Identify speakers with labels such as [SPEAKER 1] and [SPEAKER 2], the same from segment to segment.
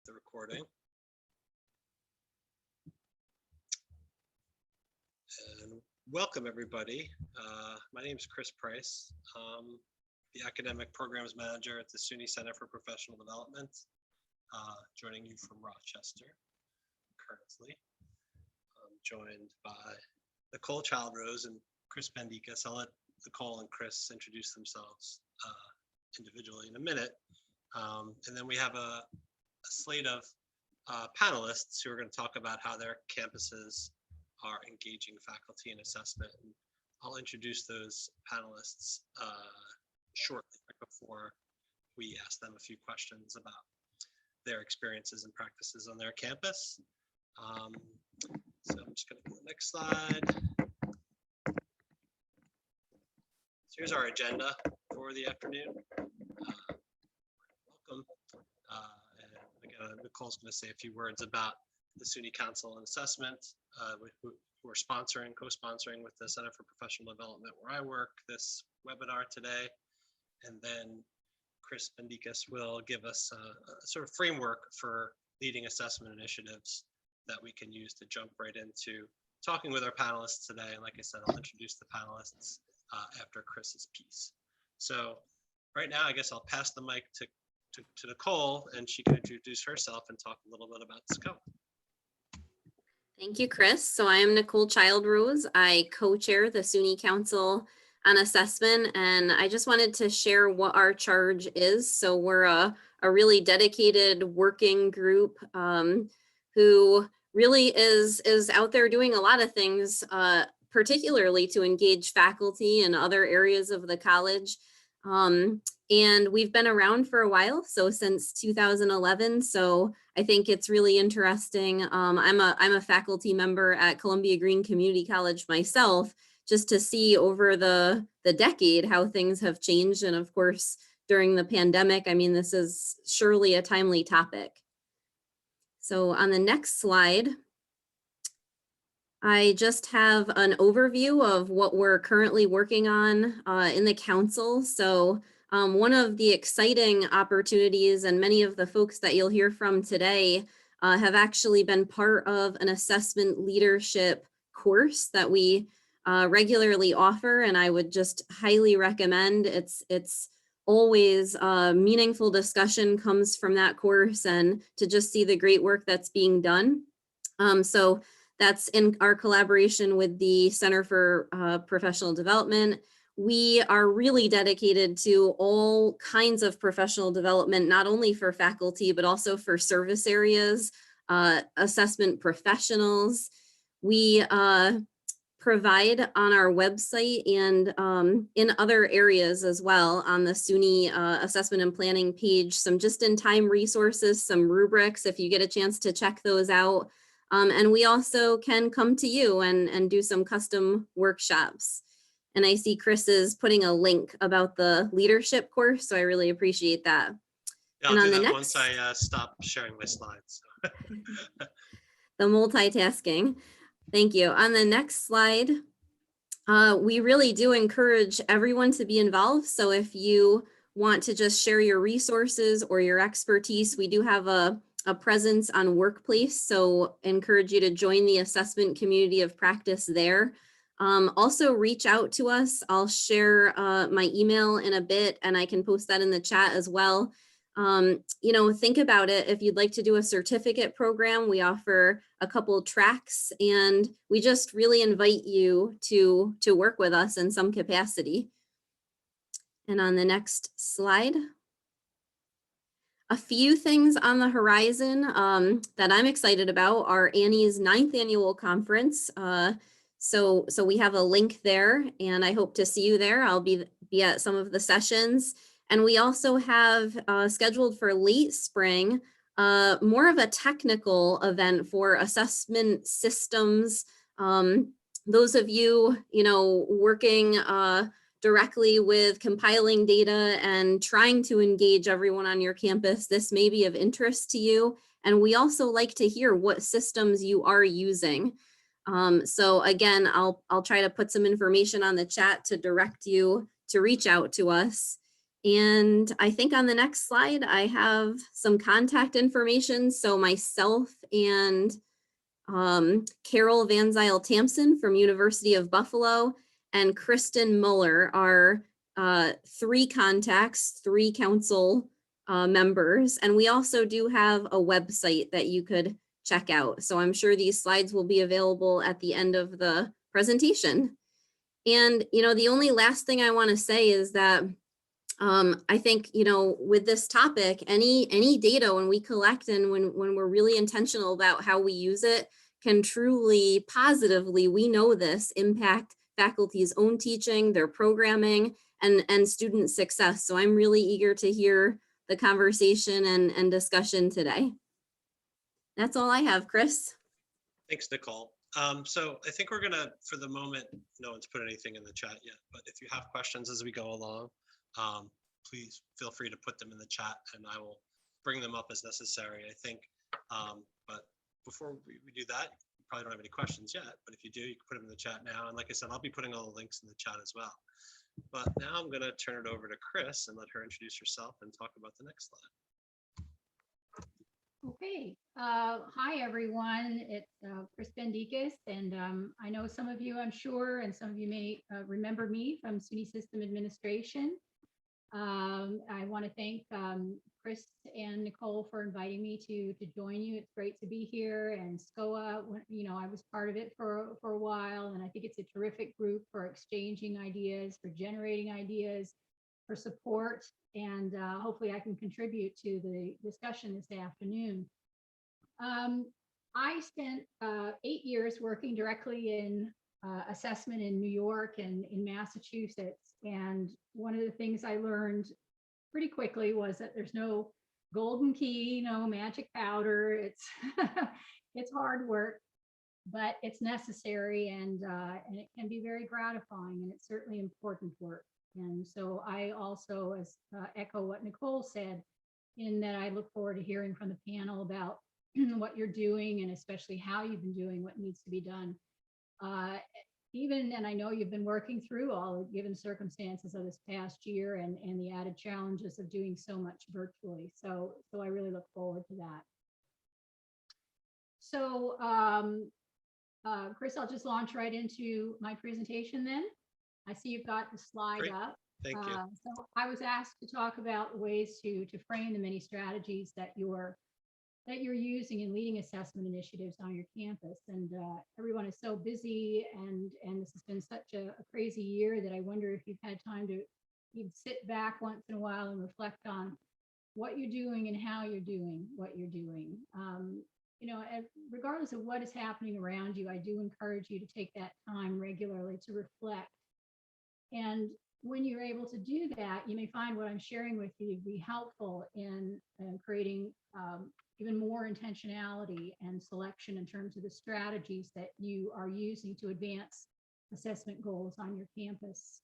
[SPEAKER 1] the recording. And welcome everybody. My name is Chris Price, the Academic Programs Manager at the SUNY Center for Professional Development, joining you from Rochester currently. I'm joined by Nicole Childrose and Chris Bendikas. I'll let Nicole and Chris introduce themselves individually in a minute. And then we have a slate of panelists who are going to talk about how their campuses are engaging faculty in assessment. And I'll introduce those panelists shortly before we ask them a few questions about their experiences and practices on their campus. So I'm just going to go to the next slide. So here's our agenda for the afternoon. Welcome. And again, Nicole's going to say a few words about the SUNY Council on Assessment, who are sponsoring, co-sponsoring with the Center for Professional Development, where I work, this webinar today. And then Chris Bendikas will give us a sort of framework for leading assessment initiatives that we can use to jump right into talking with our panelists today. And like I said, I'll introduce the panelists after Chris's piece. So right now, I guess I'll pass the mic to Nicole, and she can introduce herself and talk a little bit about the scope.
[SPEAKER 2] Thank you, Chris. So I am Nicole Childrose. I co-chair the SUNY Council on Assessment, and I just wanted to share what our charge is. So we're a really dedicated working group who really is out there doing a lot of things, particularly to engage faculty in other areas of the college. And we've been around for a while, so since 2011. So I think it's really interesting. I'm a faculty member at Columbia Green Community College myself, just to see over the decade how things have changed. And of course, during the pandemic, I mean, this is surely a timely topic. So on the next slide, I just have an overview of what we're currently working on in the council. So one of the exciting opportunities, and many of the folks that you'll hear from today have actually been part of an assessment leadership course that we regularly offer, and I would just highly recommend. It's always meaningful discussion comes from that course, and to just see the great work that's being done. So that's in our collaboration with the Center for Professional Development. We are really dedicated to all kinds of professional development, not only for faculty, but also for service areas, assessment professionals. We provide on our website and in other areas as well on the SUNY assessment and planning page, some just-in-time resources, some rubrics, if you get a chance to check those out. And we also can come to you and do some custom workshops. And I see Chris is putting a link about the leadership course, so I really appreciate that.
[SPEAKER 1] Yeah, I'll do that once I stop sharing my slides.
[SPEAKER 2] The multitasking. Thank you. On the next slide, we really do encourage everyone to be involved. So if you want to just share your resources or your expertise, we do have a presence on Workplace, so encourage you to join the assessment community of practice there. Also reach out to us. I'll share my email in a bit, and I can post that in the chat as well. You know, think about it. If you'd like to do a certificate program, we offer a couple tracks, and we just really invite you to work with us in some capacity. And on the next slide, a few things on the horizon that I'm excited about are Annie's 9th annual conference. So we have a link there, and I hope to see you there. I'll be at some of the sessions. And we also have scheduled for late spring, more of a technical event for assessment systems. Those of you, working directly with compiling data and trying to engage everyone on your campus, this may be of interest to you. And we also like to hear what systems you are using. So again, I'll try to put some information on the chat to direct you to reach out to us. And I think on the next slide, I have some contact information. So myself and Carol Van Zyl Tampson from University of Buffalo and Kristen Muller are 3 contacts, 3 council members. And we also do have a website that you could check out. So I'm sure these slides will be available at the end of the presentation. And, the only last thing I want to say is that I think, with this topic, any data when we collect and when we're really intentional about how we use it can truly positively, we know this, impact faculty's own teaching, their programming, and student success. So I'm really eager to hear the conversation and discussion today. That's all I have, Chris.
[SPEAKER 1] Thanks, Nicole. So I think we're gonna, for the moment, no one's put anything in the chat yet, but if you have questions as we go along, please feel free to put them in the chat and I will bring them up as necessary, I think. But before we do that, you probably don't have any questions yet, but if you do, you can put them in the chat now. And like I said, I'll be putting all the links in the chat as well. But now I'm gonna turn it over to Chris and let her introduce herself and talk about the next slide.
[SPEAKER 3] Okay. Hi, everyone. It's Chris Bendikis, and I know some of you, I'm sure, and some of you may remember me from SUNY System Administration. I want to thank Chris and Nicole for inviting me to join you. It's great to be here, and SCOA, I was part of it for a while, and I think it's a terrific group for exchanging ideas, for generating ideas, for support, and hopefully I can contribute to the discussion this afternoon. I spent 8 years working directly in assessment in New York and in Massachusetts, and one of the things I learned pretty quickly was that there's no golden key, no magic powder. It's it's hard work, but it's necessary, and it can be very gratifying, and it's certainly important work. And so I also echo what Nicole said, in that I look forward to hearing from the panel about what you're doing, and especially how you've been doing what needs to be done. And I know you've been working through all given circumstances of this past year and the added challenges of doing so much virtually. So I really look forward to that. So Chris, I'll just launch right into my presentation then. I see you've got the slide
[SPEAKER 1] Great.
[SPEAKER 3] up.
[SPEAKER 1] Thank you.
[SPEAKER 3] So I was asked to talk about ways to frame the many strategies that you're using in leading assessment initiatives on your campus. And everyone is so busy, and this has been such a crazy year that I wonder if you've had time to even sit back once in a while and reflect on what you're doing and how you're doing what you're doing. Regardless of what is happening around you, I do encourage you to take that time regularly to reflect. And when you're able to do that, you may find what I'm sharing with you to be helpful in creating even more intentionality and selection in terms of the strategies that you are using to advance assessment goals on your campus.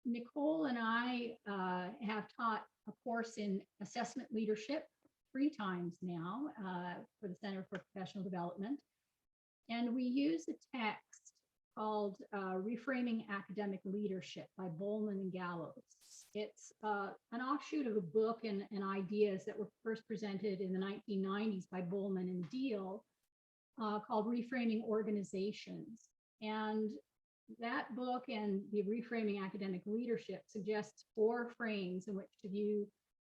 [SPEAKER 3] Nicole and I have taught a course in assessment leadership 3 times now for the Center for Professional Development. And we use a text called Reframing Academic Leadership by Bowman and Gallows. It's an offshoot of a book and ideas that were first presented in the 1990s by Bowman and Deal called Reframing Organizations. And that book and the Reframing Academic Leadership suggests 4 frames in which to view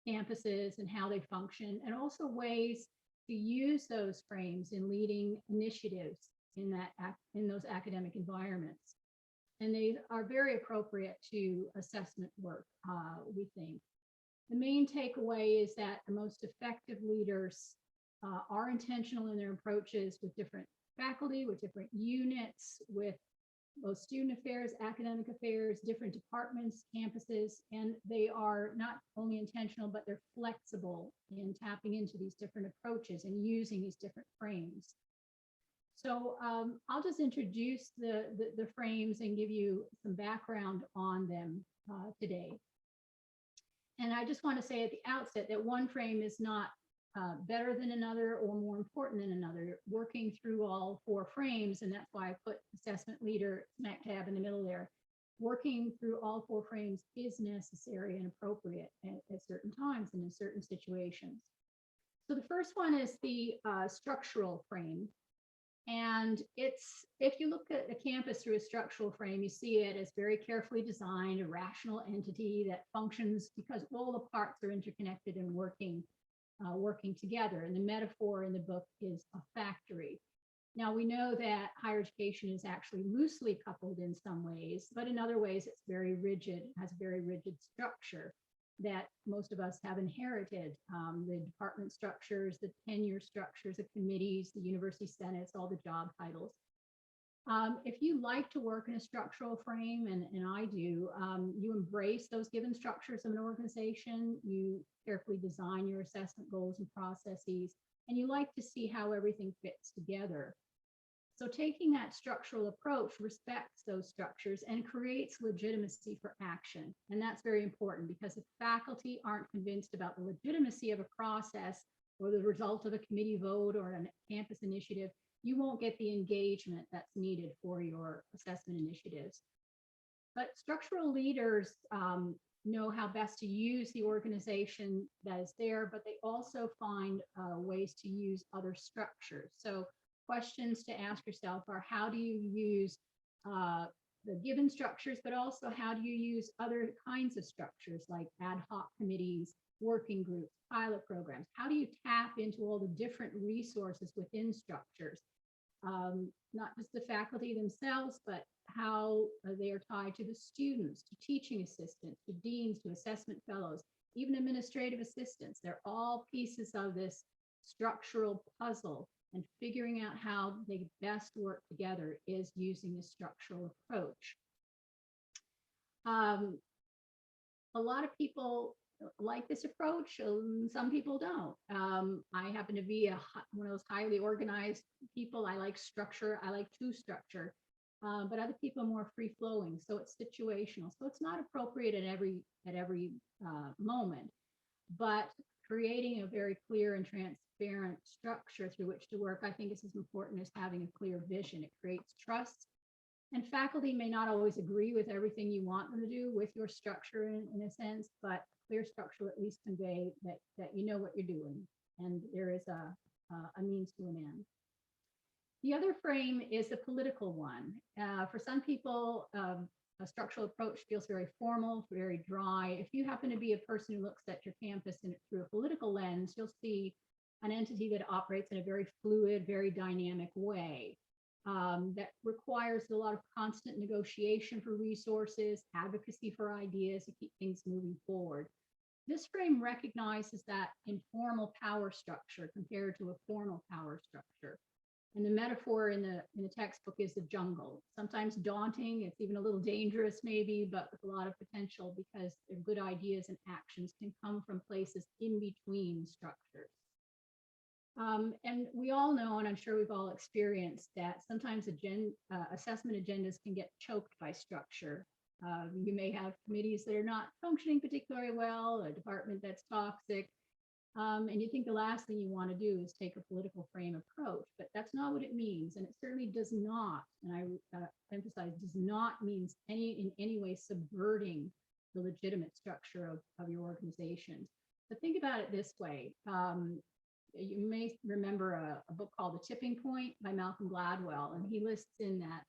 [SPEAKER 3] campuses and how they function, and also ways to use those frames in leading initiatives in those academic environments. And they are very appropriate to assessment work, we think. The main takeaway is that the most effective leaders are intentional in their approaches with different faculty, with different units, with both student affairs, academic affairs, different departments, campuses, and they are not only intentional, but they're flexible in tapping into these different approaches and using these different frames. So I'll just introduce the frames and give you some background on them today. And I just want to say at the outset that one frame is not better than another or more important than another. Working through all 4 frames, and that's why I put assessment leader smack dab in the middle there, working through all four frames is necessary and appropriate at certain times and in certain situations. So the first one is the structural frame. And if you look at a campus through a structural frame, you see it as very carefully designed, a rational entity that functions because all the parts are interconnected and working together. And the metaphor in the book is a factory. Now, we know that higher education is actually loosely coupled in some ways, but in other ways, it's very rigid, has a very rigid structure that most of us have inherited. The department structures, the tenure structures, the committees, the university senates, all the job titles. If you like to work in a structural frame, and I do, you embrace those given structures of an organization, you carefully design your assessment goals and processes, and you like to see how everything fits together. So taking that structural approach respects those structures and creates legitimacy for action. And that's very important because if faculty aren't convinced about the legitimacy of a process or the result of a committee vote or a campus initiative, you won't get the engagement that's needed for your assessment initiatives. But structural leaders know how best to use the organization that is there, but they also find ways to use other structures. So questions to ask yourself are, how do you use the given structures, but also how do you use other kinds of structures like ad hoc committees, working groups, pilot programs? How do you tap into all the different resources within structures? Not just the faculty themselves, but how they are tied to the students, to teaching assistants, to deans, to assessment fellows, even administrative assistants. They're all pieces of this structural puzzle, and figuring out how they best work together is using a structural approach. A lot of people like this approach, some people don't. I happen to be one of those highly organized people. I like structure, I like to structure, but other people are more free flowing, so it's situational. So it's not appropriate at every moment, but creating a very clear and transparent structure through which to work, I think, is as important as having a clear vision. It creates trust. And faculty may not always agree with everything you want them to do with your structure in a sense, but clear structure will at least convey that you know what you're doing and there is a means to an end. The other frame is the political one. For some people, a structural approach feels very formal, very dry. If you happen to be a person who looks at your campus through a political lens, you'll see an entity that operates in a very fluid, very dynamic way that requires a lot of constant negotiation for resources, advocacy for ideas to keep things moving forward. This frame recognizes that informal power structure compared to a formal power structure. And the metaphor in the textbook is the jungle. Sometimes daunting, it's even a little dangerous maybe, but with a lot of potential because their good ideas and actions can come from places in between structures. And we all know, and I'm sure we've all experienced that sometimes assessment agendas can get choked by structure. You may have committees that are not functioning particularly well, a department that's toxic, and you think the last thing you want to do is take a political frame approach, but that's not what it means. And it certainly does not, and I emphasize, does not mean in any way subverting the legitimate structure of your organization. But think about it this way. You may remember a book called The Tipping Point by Malcolm Gladwell, and he lists in that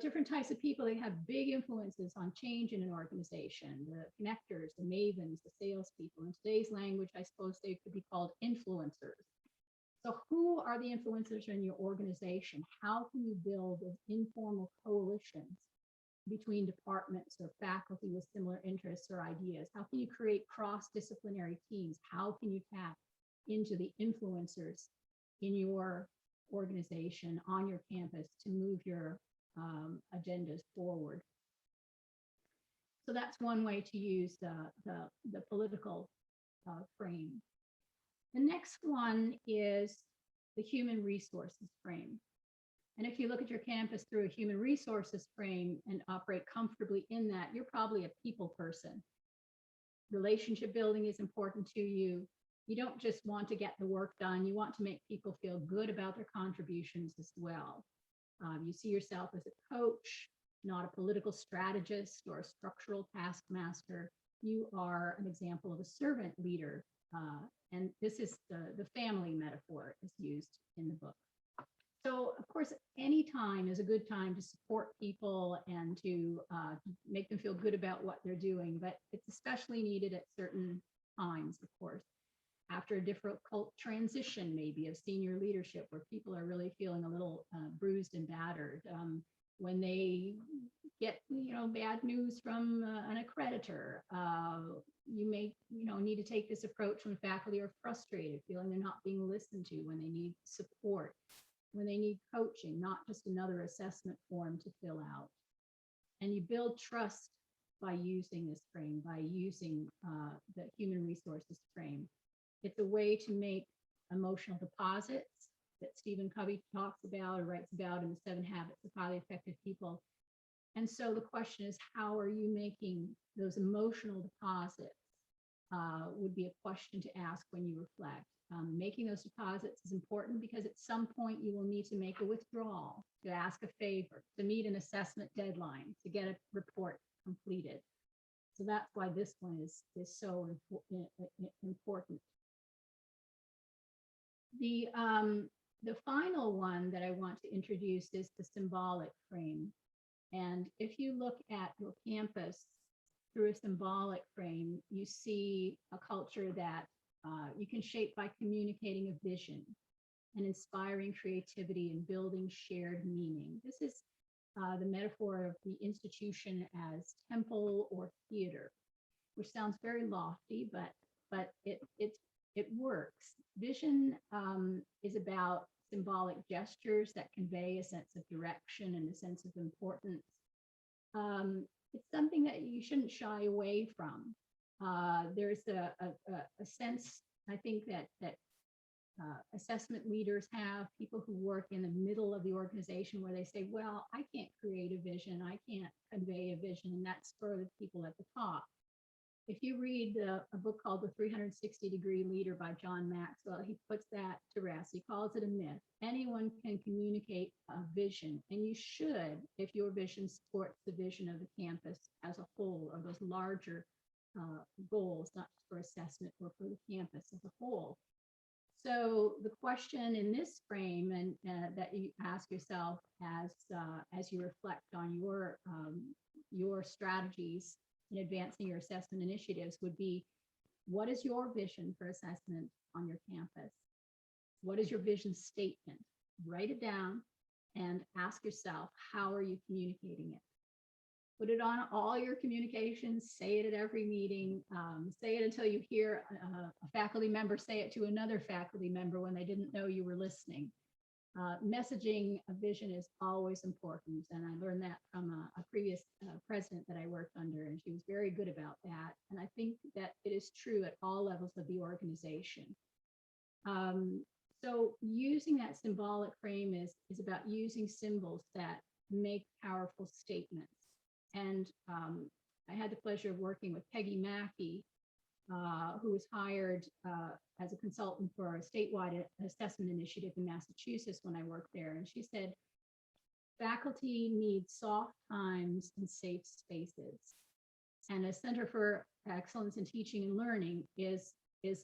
[SPEAKER 3] different types of people that have big influences on change in an organization, the connectors, the mavens, the salespeople. In today's language, I suppose they could be called influencers. So who are the influencers in your organization? How can you build informal coalitions between departments or faculty with similar interests or ideas? How can you create cross-disciplinary teams? How can you tap into the influencers in your organization, on your campus, to move your agendas forward? So that's one way to use the political frame. The next one is the human resources frame. And if you look at your campus through a human resources frame and operate comfortably in that, you're probably a people person. Relationship building is important to you. You don't just want to get the work done, you want to make people feel good about their contributions as well. You see yourself as a coach, not a political strategist or a structural taskmaster. You are an example of a servant leader. And this is the family metaphor is used in the book. So, of course, any time is a good time to support people and to make them feel good about what they're doing, but it's especially needed at certain times, of course, after a difficult transition, maybe of senior leadership, where people are really feeling a little bruised and battered. When they get, bad news from an accreditor, you may, need to take this approach when faculty are frustrated, feeling they're not being listened to, when they need support, when they need coaching, not just another assessment form to fill out. And you build trust by using this frame, by using the human resources frame. It's a way to make emotional deposits that Stephen Covey talks about or writes about in the 7 Habits of Highly Effective People. And so the question is, how are you making those emotional deposits? Would be a question to ask when you reflect. Making those deposits is important because at some point you will need to make a withdrawal, to ask a favor, to meet an assessment deadline, to get a report completed. So that's why this one is so important. The final one that I want to introduce is the symbolic frame. And if you look at your campus through a symbolic frame, you see a culture that you can shape by communicating a vision and inspiring creativity and building shared meaning. This is the metaphor of the institution as temple or theater, which sounds very lofty, but it works. Vision is about symbolic gestures that convey a sense of direction and a sense of importance. It's something that you shouldn't shy away from. There's a sense, I think, that assessment leaders have, people who work in the middle of the organization, where they say, well, I can't create a vision, I can't convey a vision, and that's for the people at the top. If you read a book called The 360-Degree Leader by John Maxwell, he puts that to rest. He calls it a myth. Anyone can communicate a vision, and you should, if your vision supports the vision of the campus as a whole, or those larger goals, not just for assessment or for the campus as a whole. So the question in this frame, and that you ask yourself as you reflect on your strategies in advancing your assessment initiatives, would be, what is your vision for assessment on your campus? What is your vision statement? Write it down and ask yourself, how are you communicating it? Put it on all your communications, say it at every meeting, say it until you hear a faculty member say it to another faculty member when they didn't know you were listening. Messaging a vision is always important. And I learned that from a previous president that I worked under, and she was very good about that. And I think that it is true at all levels of the organization. So using that symbolic frame is about using symbols that make powerful statements. And I had the pleasure of working with Peggy Mackey, who was hired as a consultant for a statewide assessment initiative in Massachusetts when I worked there. And she said, faculty need soft times and safe spaces. And a Center for Excellence in Teaching and Learning is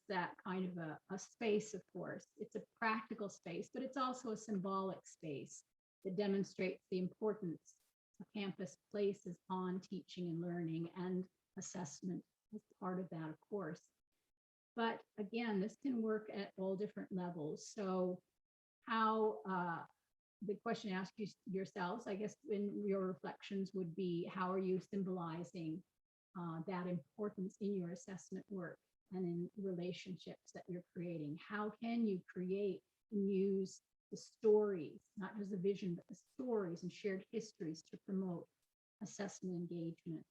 [SPEAKER 3] that kind of a space, of course. It's a practical space, but it's also a symbolic space that demonstrates the importance of campus places on teaching and learning, and assessment is part of that, of course. But again, this can work at all different levels. So how, the question to ask yourselves, I guess, in your reflections would be, how are you symbolizing that importance in your assessment work and in relationships that you're creating? How can you create and use the stories, not just the vision, but the stories and shared histories to promote assessment engagement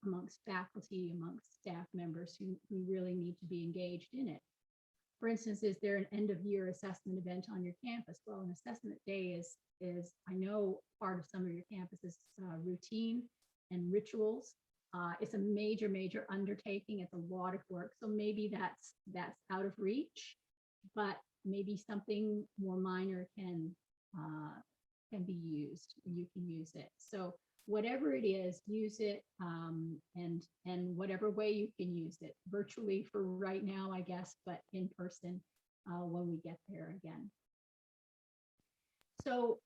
[SPEAKER 3] amongst faculty, amongst staff members who really need to be engaged in it? For instance, is there an end of year assessment event on your campus? Well, an assessment day is I know part of some of your campuses routine and rituals. It's a major undertaking. It's a lot of work. So maybe that's out of reach, but maybe something more minor can can be used. You can use it. So whatever it is, use it, and whatever way you can use it, virtually for right now, I guess, but in person when we get there again. So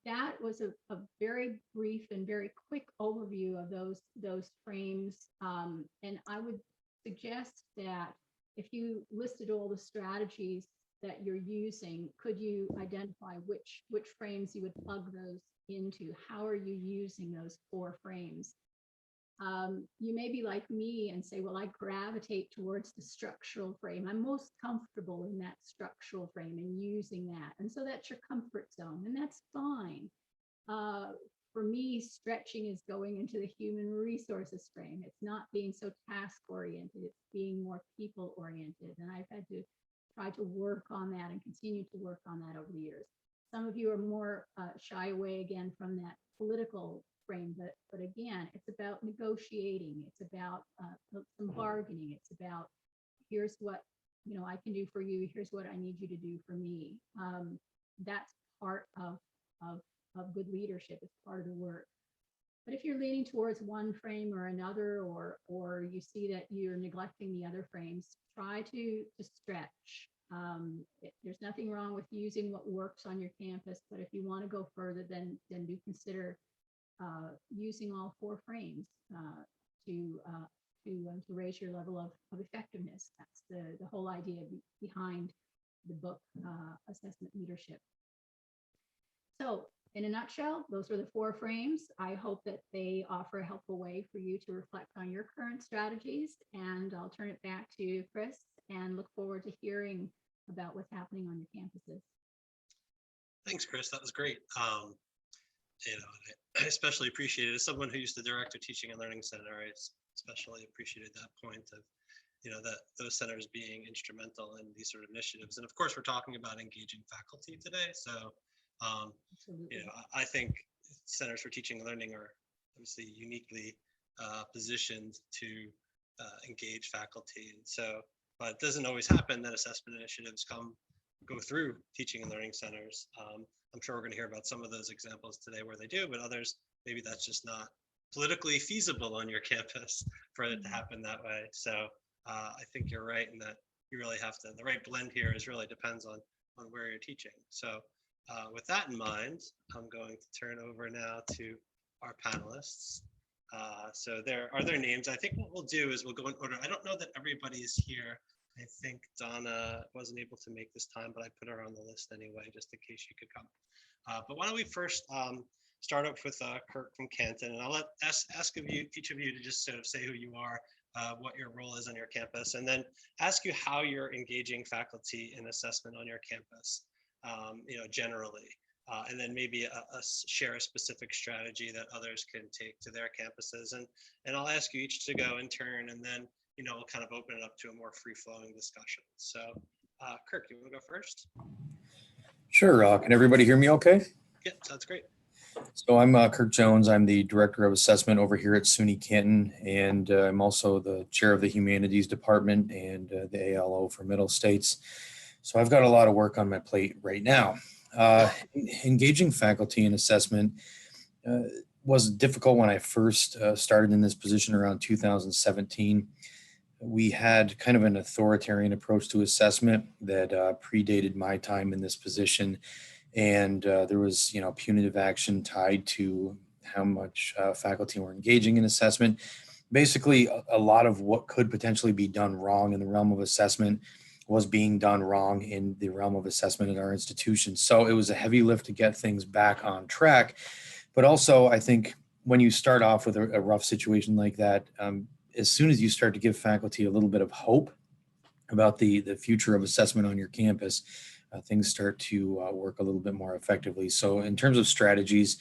[SPEAKER 3] that was a very brief and very quick overview of those frames. And I would suggest that if you listed all the strategies that you're using, could you identify which frames you would plug those into? How are you using those 4 frames? You may be like me and say, well, I gravitate towards the structural frame. I'm most comfortable in that structural frame and using that. And so that's your comfort zone, and that's fine. For me, stretching is going into the human resources frame. It's not being so task oriented, it's being more people oriented. And I've had to try to work on that and continue to work on that over the years. Some of you are more shy away again from that political frame, but again, it's about negotiating. It's about some bargaining. It's about, here's what I can do for you. Here's what I need you to do for me. That's part of good leadership. It's part of the work. But if you're leaning towards one frame or another, or you see that you're neglecting the other frames, try to stretch. There's nothing wrong with using what works on your campus, but if you want to go further, then do consider using all 4 frames to raise your level of effectiveness. That's the whole idea behind the book, Assessment Leadership. So in a nutshell, those are the 4 frames. I hope that they offer a helpful way for you to reflect on your current strategies, and I'll turn it back to Chris and look forward to hearing about what's happening on your campuses.
[SPEAKER 1] Thanks, Chris. That was great. I especially appreciated, as someone who used to direct a teaching and learning center, I especially appreciated that point of, that those centers being instrumental in these sort of initiatives. And of course, we're talking about engaging faculty today. So, I think centers for teaching and learning are obviously uniquely positioned to engage faculty. And so, but it doesn't always happen that assessment initiatives go through teaching and learning centers. I'm sure we're going to hear about some of those examples today where they do, but others, maybe that's just not politically feasible on your campus for it to happen that way. So I think you're right in that you really have to, the right blend here is really depends on where you're teaching. So with that in mind, I'm going to turn over now to our panelists. So are their names. I think what we'll do is we'll go in order. I don't know that everybody is here. I think Donna wasn't able to make this time, but I put her on the list anyway, just in case she could come. But why don't we first start up with Kirk from Canton, and I'll ask of you, each of you, to just sort of say who you are, what your role is on your campus, and then ask you how you're engaging faculty in assessment on your campus, generally, and then maybe share a specific strategy that others can take to their campuses, and I'll ask you each to go in turn, and then we'll kind of open it up to a more free-flowing discussion. So, Kirk, you want to go first?
[SPEAKER 4] Sure. Can everybody hear me okay?
[SPEAKER 1] Yeah, sounds great.
[SPEAKER 4] So I'm Kirk Jones. I'm the Director of Assessment over here at SUNY Canton, and I'm also the Chair of the Humanities Department and the ALO for Middle States. So I've got a lot of work on my plate right now. Engaging faculty in assessment was difficult when I first started in this position around 2017. We had kind of an authoritarian approach to assessment that predated my time in this position. And there was, punitive action tied to how much faculty were engaging in assessment. Basically, a lot of what could potentially be done wrong in the realm of assessment was being done wrong in the realm of assessment at our institution. So it was a heavy lift to get things back on track. But also, I think when you start off with a rough situation like that, as soon as you start to give faculty a little bit of hope about the future of assessment on your campus, things start to work a little bit more effectively. So in terms of strategies,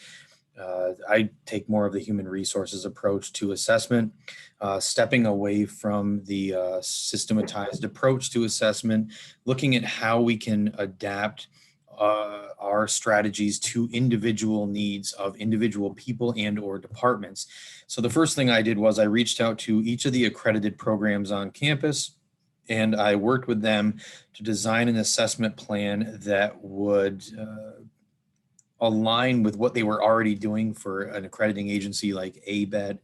[SPEAKER 4] I take more of the human resources approach to assessment, stepping away from the systematized approach to assessment, looking at how we can adapt our strategies to individual needs of individual people and or departments. So the first thing I did was I reached out to each of the accredited programs on campus, and I worked with them to design an assessment plan that would align with what they were already doing for an accrediting agency like ABET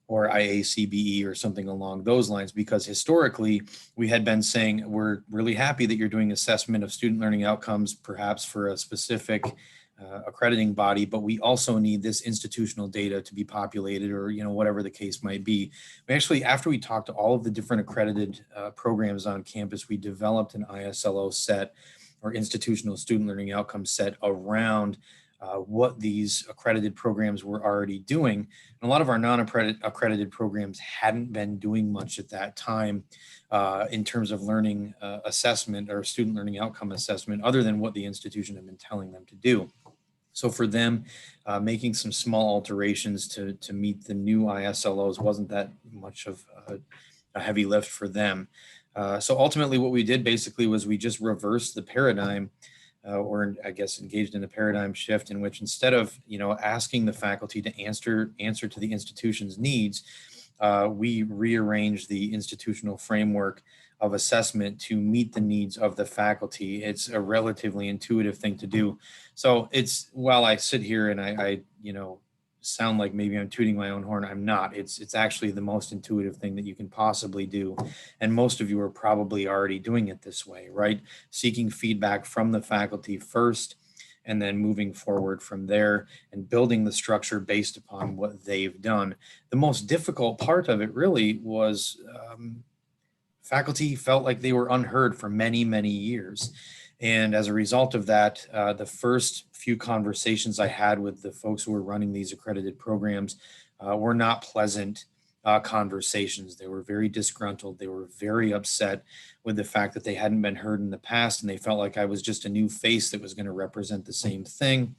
[SPEAKER 4] or IACBE or something along those lines, because historically we had been saying, we're really happy that you're doing assessment of student learning outcomes, perhaps for a specific accrediting body, but we also need this institutional data to be populated, or, you know, whatever the case might be. We actually, after we talked to all of the different accredited programs on campus, we developed an ISLO set, or institutional student learning outcome set, around what these accredited programs were already doing. And a lot of our non-accredited programs hadn't been doing much at that time in terms of learning assessment or student learning outcome assessment, other than what the institution had been telling them to do. So for them, making some small alterations to meet the new ISLOs wasn't that much of a heavy lift for them. So ultimately what we did basically was we just reversed the paradigm, or I guess engaged in a paradigm shift, in which instead of, you know, asking the faculty to answer to the institution's needs, we rearranged the institutional framework of assessment to meet the needs of the faculty. It's a relatively intuitive thing to do. So it's, while I sit here and I you know, sound like maybe I'm tooting my own horn, I'm not. It's actually the most intuitive thing that you can possibly do. And most of you are probably already doing it this way, right? Seeking feedback from the faculty first, and then moving forward from there and building the structure based upon what they've done. The most difficult part of it really was faculty felt like they were unheard for many, many years. And as a result of that, the first few conversations I had with the folks who were running these accredited programs were not pleasant conversations. They were very disgruntled. They were very upset with the fact that they hadn't been heard in the past, and they felt like I was just a new face that was going to represent the same thing.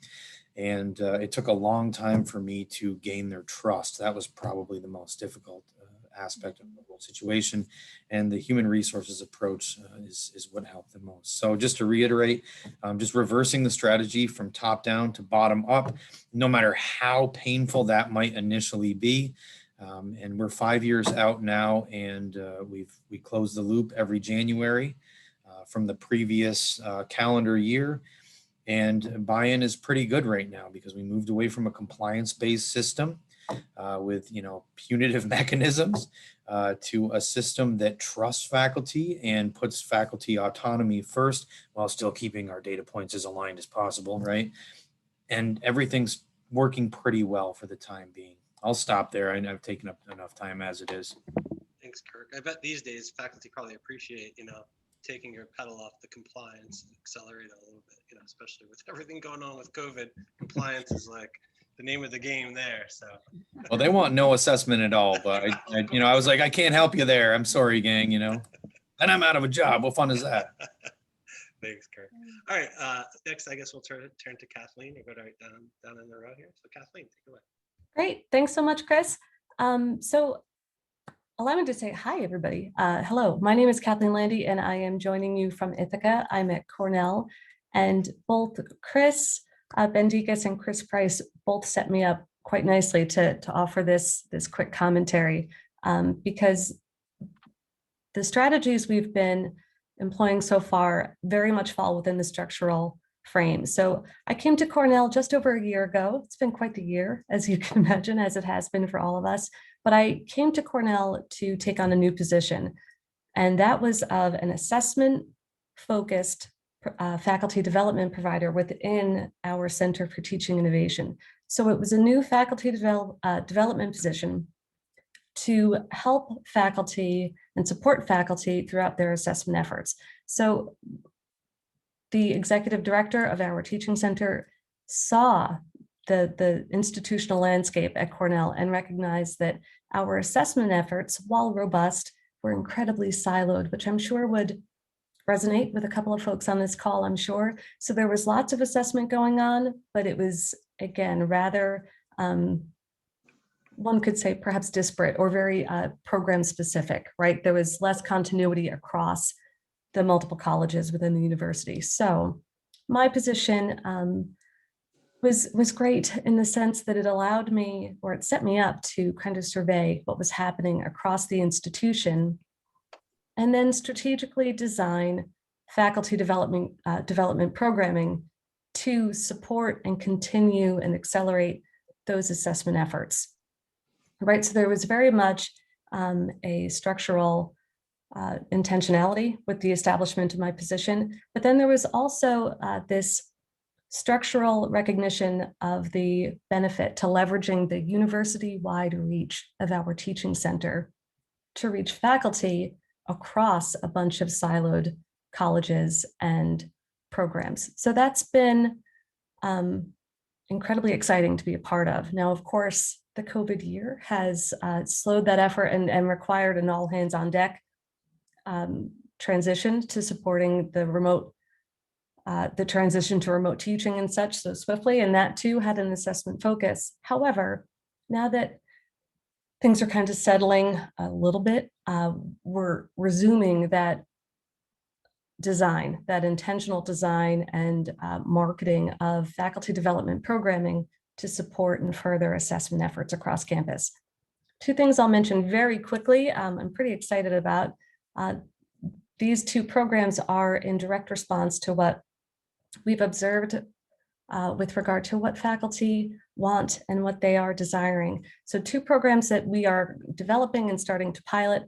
[SPEAKER 4] And it took a long time for me to gain their trust. That was probably the most difficult aspect of the whole situation. And the human resources approach is what helped the most. So just to reiterate, just reversing the strategy from top down to bottom up, no matter how painful that might initially be. And we're 5 years out now, and we close the loop every January from the previous calendar year. And buy-in is pretty good right now, because we moved away from a compliance-based system with, you know, punitive mechanisms to a system that trusts faculty and puts faculty autonomy first, while still keeping our data points as aligned as possible, right? And everything's working pretty well for the time being. I'll stop there. I've taken up enough time as it is.
[SPEAKER 1] Thanks, Kirk. I bet these days faculty probably appreciate, you know, taking your pedal off the compliance, accelerate it a little bit, you know, especially with everything going on with COVID. Compliance is like the name of the game there. So,
[SPEAKER 4] well, they want no assessment at all, but you know, I was like, I can't help you there. I'm sorry, gang. You know, and I'm out of a job. What fun is that?
[SPEAKER 1] Thanks, Kirk. All right. Next, I guess we'll turn to Kathleen. We'll go right down in the row here. So, Kathleen, take it away.
[SPEAKER 5] Great. Thanks so much, Chris. So allow me to say hi, everybody. Hello, my name is Kathleen Landy, and I am joining you from Ithaca. I'm at Cornell, and both Chris Bendikas and Chris Price both set me up quite nicely to offer this quick commentary, because the strategies we've been employing so far very much fall within the structural frame. So I came to Cornell just over a year ago. It's been quite the year, as you can imagine, as it has been for all of us. But I came to Cornell to take on a new position, and that was of an assessment-focused faculty development provider within our Center for Teaching Innovation. So it was a new faculty development position to help faculty and support faculty throughout their assessment efforts. So the executive director of our teaching center saw the institutional landscape at Cornell and recognized that our assessment efforts, while robust, were incredibly siloed, which I'm sure would resonate with a couple of folks on this call, I'm sure. So there was lots of assessment going on, but it was, again, rather, one could say perhaps disparate or very program specific, right? There was less continuity across the multiple colleges within the university. So my position was great in the sense that it allowed me, or it set me up to kind of survey what was happening across the institution, and then strategically design faculty development programming to support and continue and accelerate those assessment efforts. Right, so there was very much a structural intentionality with the establishment of my position, but then there was also this structural recognition of the benefit to leveraging the university-wide reach of our teaching center to reach faculty across a bunch of siloed colleges and programs. So that's been incredibly exciting to be a part of. Now, of course, the COVID year has slowed that effort and required an all hands on deck transition to supporting the remote, the transition to remote teaching and such so swiftly, and that too had an assessment focus. However, now that things are kind of settling a little bit, we're resuming that design, that intentional design and marketing of faculty development programming to support and further assessment efforts across campus. Two things I'll mention very quickly, I'm pretty excited about. These two programs are in direct response to what we've observed with regard to what faculty want and what they are desiring. So two programs that we are developing and starting to pilot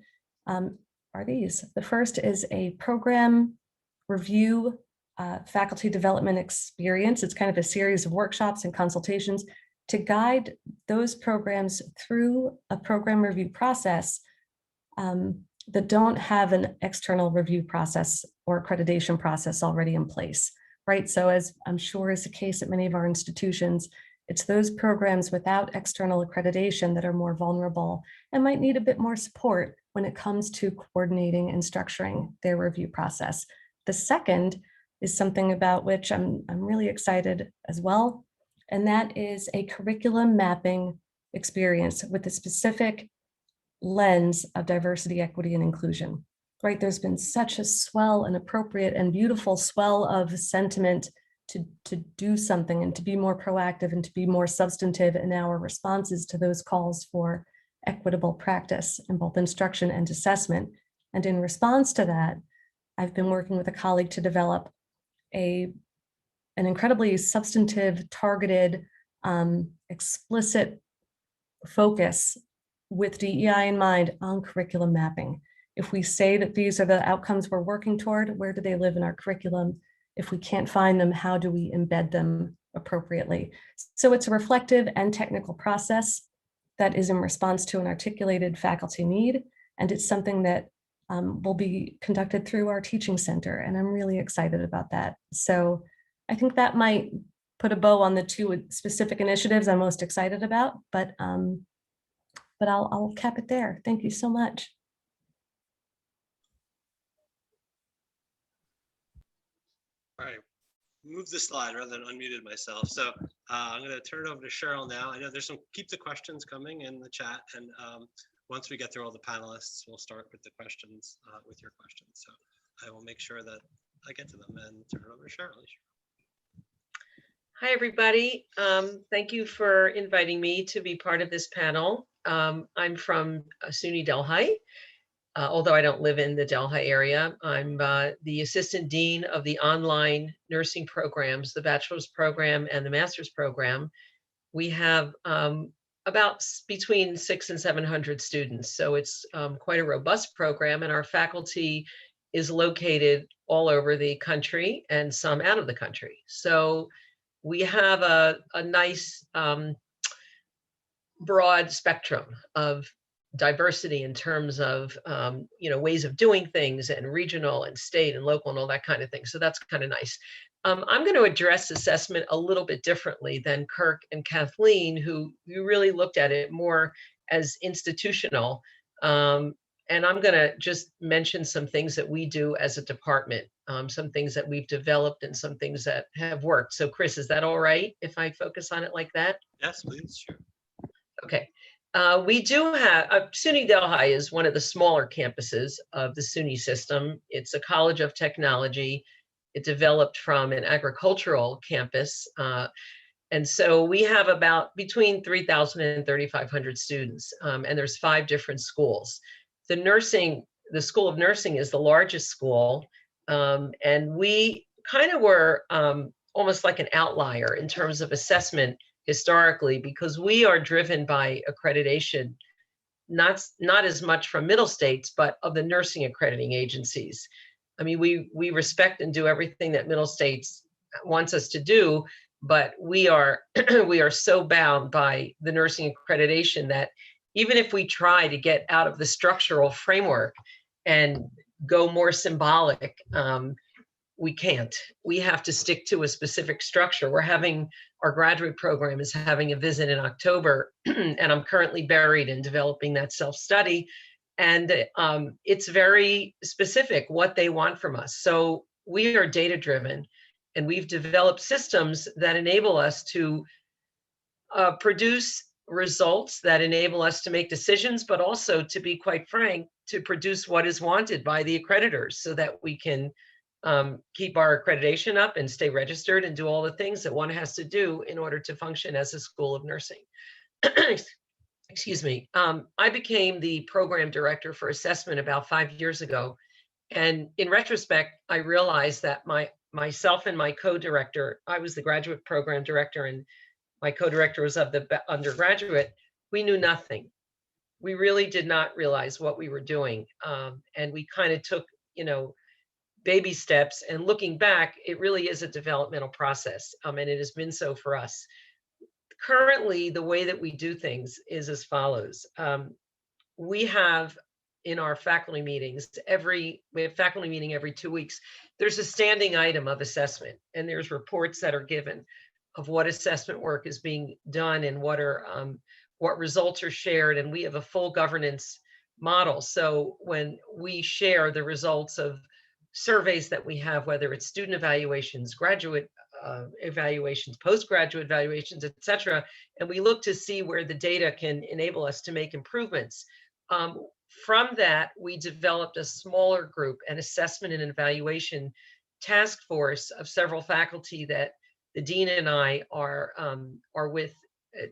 [SPEAKER 5] are these. The first is a program review faculty development experience. It's kind of a series of workshops and consultations to guide those programs through a program review process that don't have an external review process or accreditation process already in place, right? So as I'm sure is the case at many of our institutions, it's those programs without external accreditation that are more vulnerable and might need a bit more support when it comes to coordinating and structuring their review process. The second is something about which I'm really excited as well, and that is a curriculum mapping experience with a specific lens of diversity, equity, and inclusion, right? There's been such a swell and appropriate and beautiful swell of sentiment to do something and to be more proactive and to be more substantive in our responses to those calls for equitable practice in both instruction and assessment. And in response to that, I've been working with a colleague to develop an incredibly substantive, targeted, explicit focus with DEI in mind on curriculum mapping. If we say that these are the outcomes we're working toward, where do they live in our curriculum? If we can't find them, how do we embed them appropriately? So it's a reflective and technical process that is in response to an articulated faculty need, and it's something that will be conducted through our teaching center, and I'm really excited about that. So I think that might put a bow on the two specific initiatives I'm most excited about, but I'll cap it there. Thank you so much.
[SPEAKER 1] All right, move the slide rather than unmuted myself. So I'm going to turn it over to Cheryl now. I know there's some, keep the questions coming in the chat, and once we get through all the panelists, we'll start with the questions, with your questions. So I will make sure that I get to them and turn it over to Cheryl.
[SPEAKER 6] Hi, everybody. Thank you for inviting me to be part of this panel. I'm from SUNY Delhi, although I don't live in the Delhi area. I'm the Assistant Dean of the online nursing programs, the bachelor's program and the master's program. We have about between 600 and 700 students. So it's quite a robust program, and our faculty is located all over the country and some out of the country. So we have a nice broad spectrum of diversity in terms of ways of doing things, and regional and state and local and all that kind of thing. So that's kind of nice. I'm going to address assessment a little bit differently than Kirk and Kathleen, who really looked at it more as institutional. And I'm going to just mention some things that we do as a department, some things that we've developed and some things that have worked. So Chris, is that all right if I focus on it like that?
[SPEAKER 1] Yes, please, sure.
[SPEAKER 6] Okay. We do have, SUNY Delhi is one of the smaller campuses of the SUNY system. It's a college of technology. It developed from an agricultural campus. And so we have about between 3,000 and 3,500 students, and there's 5 different schools. The School of Nursing is the largest school, and we kind of were almost like an outlier in terms of assessment historically, because we are driven by accreditation, not as much from Middle States, but of the nursing accrediting agencies. I mean, we respect and do everything that Middle States wants us to do, but we are we are so bound by the nursing accreditation that even if we try to get out of the structural framework and go more symbolic, we can't. We have to stick to a specific structure. Our graduate program is having a visit in October, and I'm currently buried in developing that self-study. And it's very specific what they want from us. So we are data-driven, and we've developed systems that enable us to produce results that enable us to make decisions, but also, to be quite frank, to produce what is wanted by the accreditors so that we can keep our accreditation up and stay registered and do all the things that one has to do in order to function as a school of nursing. Excuse me. I became the program director for assessment about 5 years ago. And in retrospect, I realized that myself and my co-director, I was the graduate program director and my co-director was of the undergraduate, we knew nothing. We really did not realize what we were doing. And we kind of took, baby steps, and looking back, it really is a developmental process. And it has been so for us. Currently, the way that we do things is as follows. We have in our faculty meetings, we have faculty meeting every 2 weeks. There's a standing item of assessment, and there's reports that are given of what assessment work is being done and what results are shared. And we have a full governance model. So when we share the results of surveys that we have, whether it's student evaluations, graduate evaluations, postgraduate evaluations, et cetera, and we look to see where the data can enable us to make improvements. From that, we developed a smaller group, an assessment and evaluation task force of several faculty that the dean and I are with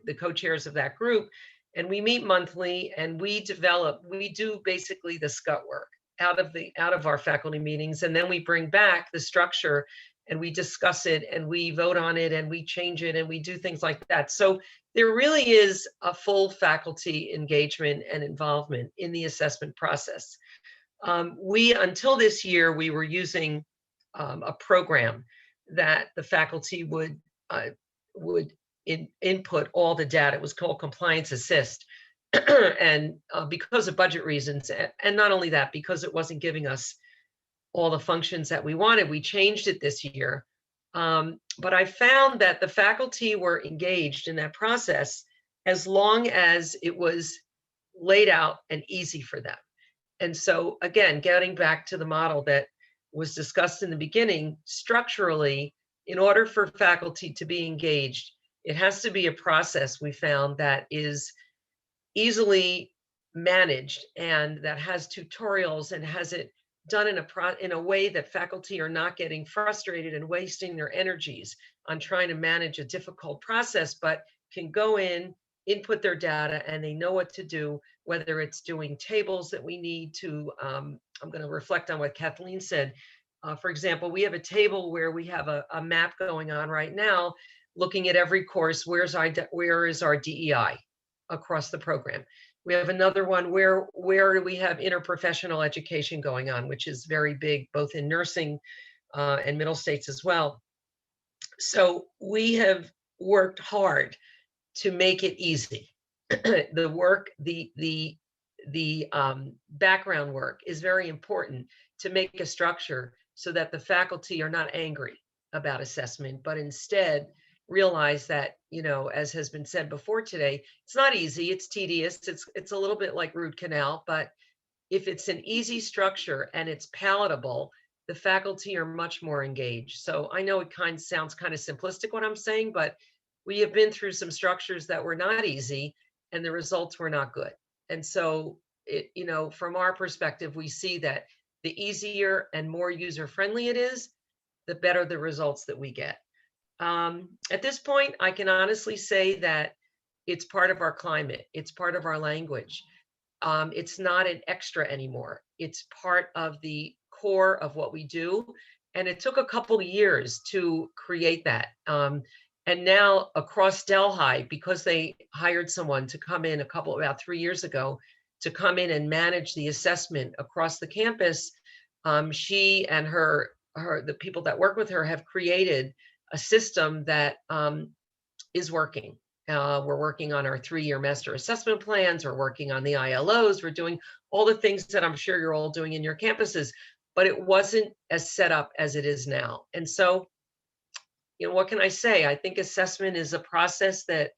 [SPEAKER 6] the co-chairs of that group. And we meet monthly, and we do basically the scut work out of our faculty meetings. And then we bring back the structure and we discuss it and we vote on it and we change it and we do things like that. So there really is a full faculty engagement and involvement in the assessment process. Until this year, we were using a program that the faculty would input all the data. It was called Compliance Assist. And because of budget reasons, and not only that, because it wasn't giving us all the functions that we wanted, we changed it this year. But I found that the faculty were engaged in that process as long as it was laid out and easy for them. And so again, getting back to the model that was discussed in the beginning, structurally, in order for faculty to be engaged, it has to be a process we found that is easily managed and that has tutorials and has it done in a way that faculty are not getting frustrated and wasting their energies on trying to manage a difficult process, but can go in, input their data, and they know what to do, whether it's doing tables that we need to, I'm going to reflect on what Kathleen said. For example, we have a table where we have a map going on right now, looking at every course, where is our DEI across the program. We have another one where do we have interprofessional education going on, which is very big, both in nursing and Middle States as well. So we have worked hard to make it easy. The work, the background work is very important to make a structure so that the faculty are not angry about assessment, but instead realize that, as has been said before today, it's not easy, it's tedious, it's a little bit like root canal, but if it's an easy structure and it's palatable, the faculty are much more engaged. So I know it sounds kind of simplistic what I'm saying, but we have been through some structures that were not easy and the results were not good. And so, from our perspective, we see that the easier and more user-friendly it is, the better the results that we get. At this point, I can honestly say that it's part of our climate. It's part of our language. It's not an extra anymore. It's part of the core of what we do. And it took a couple years to create that. And now across Delhi, because they hired someone to come in about 3 years ago to come in and manage the assessment across the campus, she and the people that work with her have created a system that is working. We're working on our 3-year master assessment plans. We're working on the ILOs. We're doing all the things that I'm sure you're all doing in your campuses, but it wasn't as set up as it is now. And so, what can I say? I think assessment is a process that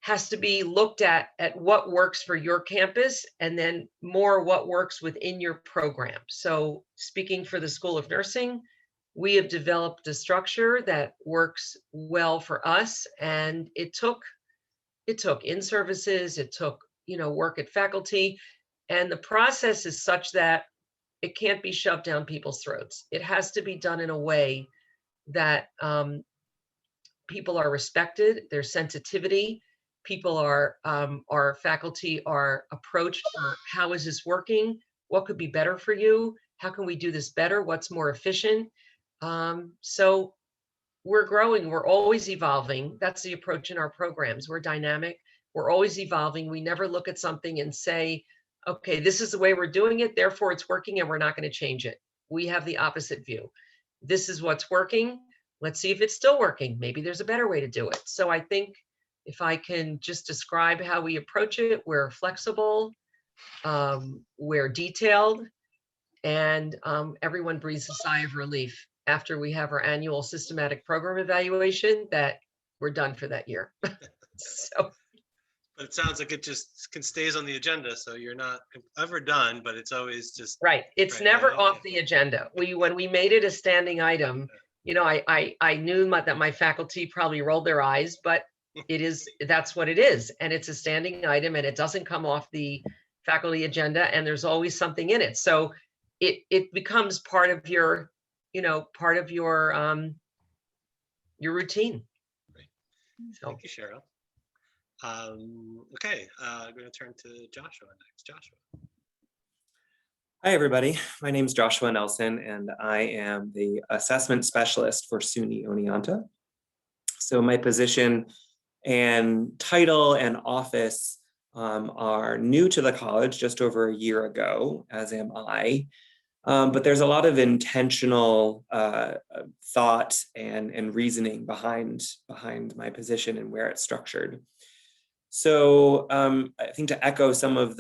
[SPEAKER 6] has to be looked at what works for your campus, and then more what works within your program. So speaking for the School of Nursing, we have developed a structure that works well for us, and it took in-services, it took, work at faculty, and the process is such that it can't be shoved down people's throats. It has to be done in a way that people are respected, their sensitivity, our faculty are approached for how is this working? What could be better for you? How can we do this better? What's more efficient? So we're growing, we're always evolving. That's the approach in our programs. We're dynamic, we're always evolving. We never look at something and say, okay, this is the way we're doing it, therefore it's working and we're not going to change it. We have the opposite view. This is what's working. Let's see if it's still working. Maybe there's a better way to do it. So I think if I can just describe how we approach it, we're flexible, we're detailed, and everyone breathes a sigh of relief after we have our annual systematic program evaluation that we're done for that year. So,
[SPEAKER 1] but it sounds like it just stays on the agenda, so you're not ever done, but it's always just
[SPEAKER 6] right. It's
[SPEAKER 1] right,
[SPEAKER 6] never
[SPEAKER 1] yeah,
[SPEAKER 6] off
[SPEAKER 1] yeah.
[SPEAKER 6] the agenda. When we made it a standing item, I knew that my faculty probably rolled their eyes, but that's what it is. And it's a standing item and it doesn't come off the faculty agenda, and there's always something in it. So it becomes part of your routine.
[SPEAKER 1] Right.
[SPEAKER 6] So,
[SPEAKER 1] Thank you, Cheryl. Okay, I'm going to turn to Joshua next. Joshua.
[SPEAKER 7] Hi, everybody. My name is Joshua Nelson, and I am the assessment specialist for SUNY Oneonta. So my position and title and office are new to the college just over a year ago, as am I. But there's a lot of intentional thought and reasoning behind my position and where it's structured. So I think to echo some of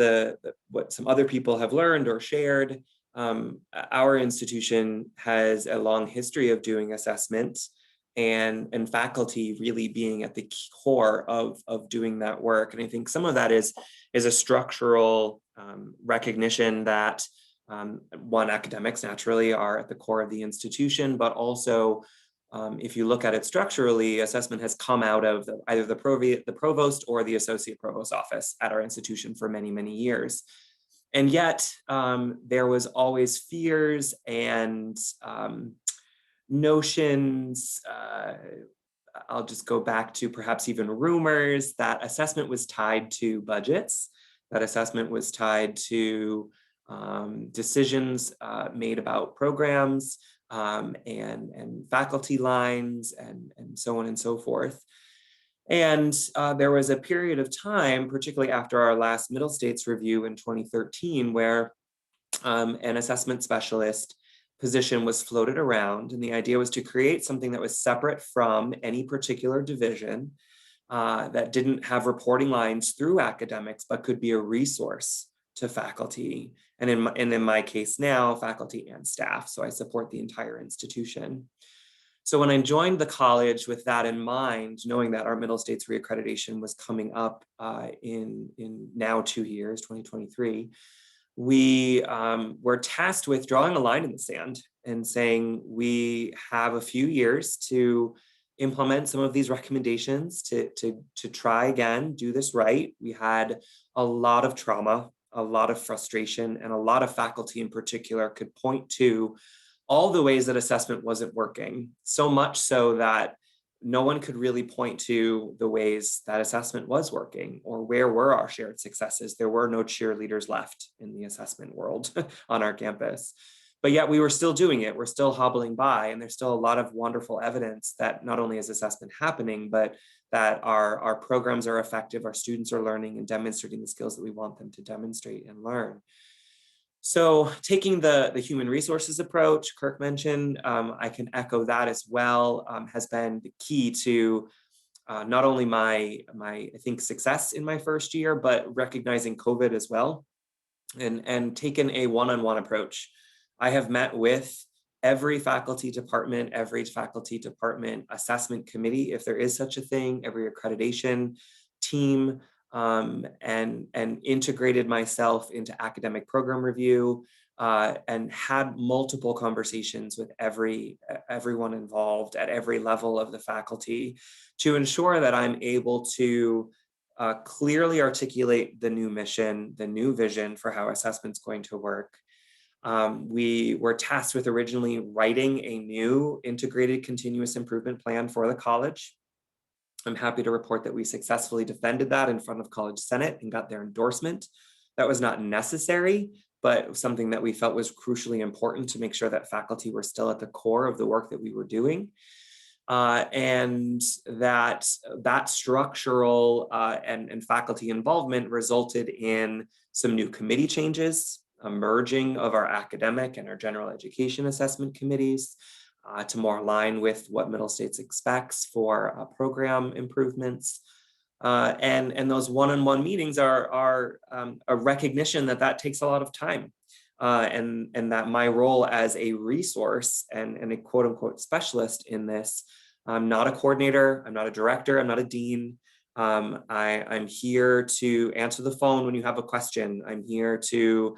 [SPEAKER 7] what some other people have learned or shared, our institution has a long history of doing assessments, and faculty really being at the core of doing that work. And I think some of that is a structural recognition that academics naturally are at the core of the institution, but also if you look at it structurally, assessment has come out of either the provost or the associate provost office at our institution for many, many years. And yet there was always fears and notions, I'll just go back to perhaps even rumors, that assessment was tied to budgets, that assessment was tied to decisions made about programs and faculty lines and so on and so forth. And there was a period of time, particularly after our last Middle States review in 2013, where an assessment specialist position was floated around. And the idea was to create something that was separate from any particular division, that didn't have reporting lines through academics, but could be a resource to faculty. And in my case now, faculty and staff. So I support the entire institution. So when I joined the college with that in mind, knowing that our Middle States reaccreditation was coming up in now 2 years, 2023, we were tasked with drawing a line in the sand and saying, we have a few years to implement some of these recommendations to try again, do this right. We had a lot of trauma, a lot of frustration, and a lot of faculty in particular could point to all the ways that assessment wasn't working, so much so that no one could really point to the ways that assessment was working or where were our shared successes. There were no cheerleaders left in the assessment world on our campus. but yet we were still doing it. We're still hobbling by, and there's still a lot of wonderful evidence that not only is assessment happening, but that our programs are effective, our students are learning and demonstrating the skills that we want them to demonstrate and learn. So taking the human resources approach Kirk mentioned, I can echo that as well, has been the key to not only my I think success in my first year, but recognizing COVID as well, and taken a one-on-one approach. I have met with every faculty department assessment committee, if there is such a thing, every accreditation team, and integrated myself into academic program review, and had multiple conversations with everyone involved at every level of the faculty to ensure that I'm able to clearly articulate the new mission, the new vision for how assessment's going to work. We were tasked with originally writing a new integrated continuous improvement plan for the college. I'm happy to report that we successfully defended that in front of College Senate and got their endorsement. That was not necessary, but something that we felt was crucially important to make sure that faculty were still at the core of the work that we were doing. And that structural and faculty involvement resulted in some new committee changes, a merging of our academic and our general education assessment committees to more align with what Middle States expects for program improvements. And those one-on-one meetings are a recognition that takes a lot of time. And that my role as a resource and a quote unquote specialist in this, I'm not a coordinator, I'm not a director, I'm not a dean. I'm here to answer the phone when you have a question. I'm here to